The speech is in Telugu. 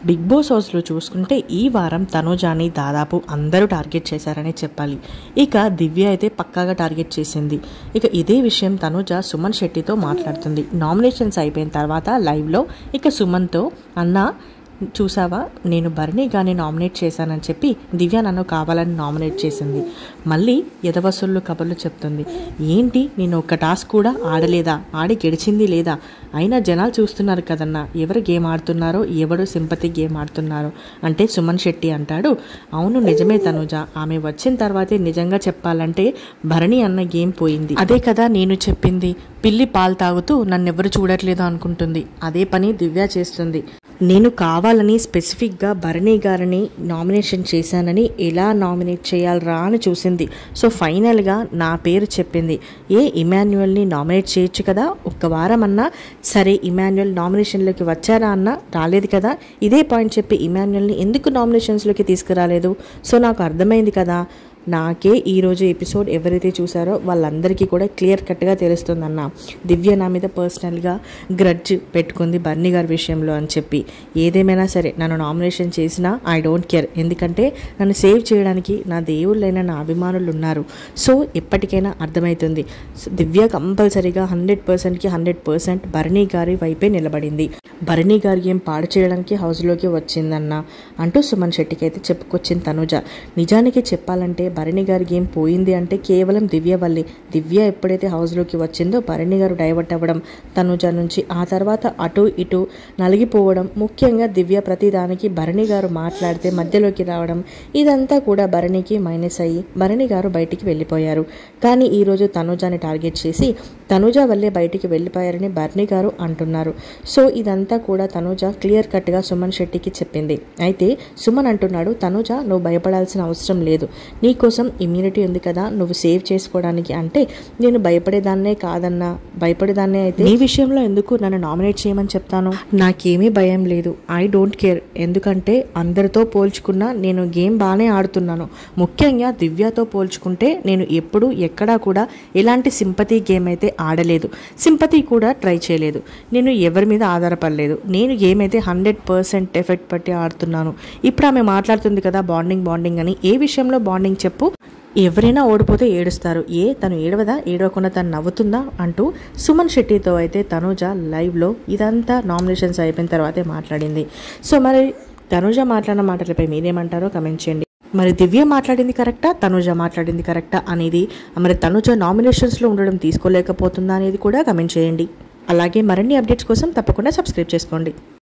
బిగ్ బాస్ హౌస్లో చూసుకుంటే ఈ వారం తనుజాని దాదాపు అందరూ టార్గెట్ చేశారని చెప్పాలి. ఇక దివ్య అయితే పక్కాగా టార్గెట్ చేసింది. ఇక ఇదే విషయం తనుజ సుమన్ శెట్టితో మాట్లాడుతుంది. నామినేషన్స్ అయిపోయిన తర్వాత లైవ్లో ఇక సుమన్తో అన్న చూసావా, నేను భరణి గాని నామినేట్ చేశానని చెప్పి దివ్య నన్ను కావాలని నామినేట్ చేసింది. మళ్ళీ ఎదవసూళ్ళు కబుర్లు చెప్తుంది. ఏంటి, నేను ఒక్క టాస్క్ కూడా ఆడలేదా, ఆడి గెలిచింది లేదా, అయినా జనాలు చూస్తున్నారు కదన్నా ఎవరు గేమ్ ఆడుతున్నారో, ఎవరు సింపతి గేమ్ ఆడుతున్నారో అంటే సుమన్ శెట్టి అంటాడు, అవును నిజమే తనుజ, ఆమె వచ్చిన తర్వాతే నిజంగా చెప్పాలంటే భరణి అన్న గేమ్ పోయింది. అదే కదా నేను చెప్పింది, పిల్లి పాలు తాగుతూ నన్నెవరు చూడట్లేదు అనుకుంటుంది. అదే పని దివ్య చేస్తుంది. నేను కావాలని స్పెసిఫిక్గా భరణి గారిని నామినేషన్ చేశానని ఎలా నామినేట్ చేయాలరా అని చూసింది. సో ఫైనల్గా నా పేరు చెప్పింది. ఇమాన్యుయల్ని నామినేట్ చేయొచ్చు కదా, ఒక్క వారం అన్నా సరే. ఇమాన్యుయల్ నామినేషన్లోకి వచ్చారా అన్న, రాలేదు కదా. ఇదే పాయింట్ చెప్పి ఇమాన్యుయల్ని ఎందుకు నామినేషన్స్లోకి తీసుకురాలేదు. సో నాకు అర్థమైంది కదా. నాకే ఈరోజు ఎపిసోడ్ ఎవరైతే చూసారో వాళ్ళందరికీ కూడా క్లియర్ కట్గా తెలుస్తుందన్న, దివ్య నా మీద పర్సనల్గా గ్రడ్జ్ పెట్టుకుంది భరణి గారి విషయంలో అని చెప్పి. ఏదేమైనా సరే నన్ను నామినేషన్ చేసినా ఐ డోంట్ కేర్, ఎందుకంటే నన్ను సేవ్ చేయడానికి నా దేవుళ్ళైన నా అభిమానులు ఉన్నారు. సో ఎప్పటికైనా అర్థమవుతుంది, దివ్య కంపల్సరీగా 100%కి 100% భరణి గారి వైపే నిలబడింది. భరణి గారి ఏం పాడు చేయడానికి హౌస్లోకి వచ్చిందన్న అంటూ సుమన్ శెట్టికి అయితే చెప్పుకొచ్చింది తనుజ. నిజానికి చెప్పాలంటే భరణి గారి గేమ్ పోయింది అంటే కేవలం దివ్య వల్లే. దివ్య ఎప్పుడైతే హౌస్లోకి వచ్చిందో భరణి గారు డైవర్ట్ అవ్వడం తనుజ నుంచి, ఆ తర్వాత అటు ఇటు నలిగిపోవడం, ముఖ్యంగా దివ్య ప్రతిదానికి భరణి గారు మాట్లాడితే మధ్యలోకి రావడం, ఇదంతా కూడా భరణికి మైనస్ అయ్యి భరణి గారు బయటికి వెళ్ళిపోయారు. కానీ ఈరోజు తనుజాని టార్గెట్ చేసి తనుజ వల్లే బయటికి వెళ్ళిపోయారని భరణి గారు అంటున్నారు. సో ఇదంతా కూడా తనుజ క్లియర్ కట్గా సుమన్ శెట్టికి చెప్పింది. అయితే సుమన్ అంటున్నాడు, తనుజ నువ్వు భయపడాల్సిన అవసరం లేదు, నీకోసం ఇమ్యూనిటీ ఉంది కదా, నువ్వు సేవ్ చేసుకోవడానికి. అంటే నేను భయపడేదాన్నే కాదన్నా, భయపడేదాన్నే అయితే నీ విషయంలో ఎందుకు నన్ను నామినేట్ చేయమని చెప్తాను. నాకేమీ భయం లేదు, ఐ డోంట్ కేర్. ఎందుకంటే అందరితో పోల్చుకున్నా నేను గేమ్ బాగానే ఆడుతున్నాను. ముఖ్యంగా దివ్యతో పోల్చుకుంటే నేను ఎప్పుడు ఎక్కడా కూడా ఎలాంటి సింపతి గేమ్ అయితే ఆడలేదు, సింపతి కూడా ట్రై చేయలేదు. నేను ఎవరి మీద ఆధారపడలేదు. నేను గేమ్ అయితే 100% ఎఫెక్ట్ పట్టి ఆడుతున్నాను. ఇప్పుడు ఆమె మాట్లాడుతుంది కదా బాండింగ్ అని. ఏ విషయంలో బాండింగ్ చెప్పు. ఎవరైనా ఓడిపోతే ఏడుస్తారు, తను ఏడవదా, ఏడవకుండా తను నవ్వుతుందా అంటూ సుమన్ శెట్టితో అయితే తనుజ లైవ్లో ఇదంతా నామినేషన్స్ అయిపోయిన తర్వాతే మాట్లాడింది. సో మరి తనుజ మాట్లాడిన మాటలపై మీరేమంటారో కమెంట్ చేయండి. మరి దివ్య మాట్లాడింది కరెక్టా, తనుజ మాట్లాడింది కరెక్టా అనేది, మరి తనుజ నామినేషన్స్లో ఉండడం తీసుకోలేకపోతుందా అనేది కూడా కమెంట్ చేయండి. అలాగే మరిన్ని అప్డేట్స్ కోసం తప్పకుండా సబ్స్క్రైబ్ చేసుకోండి.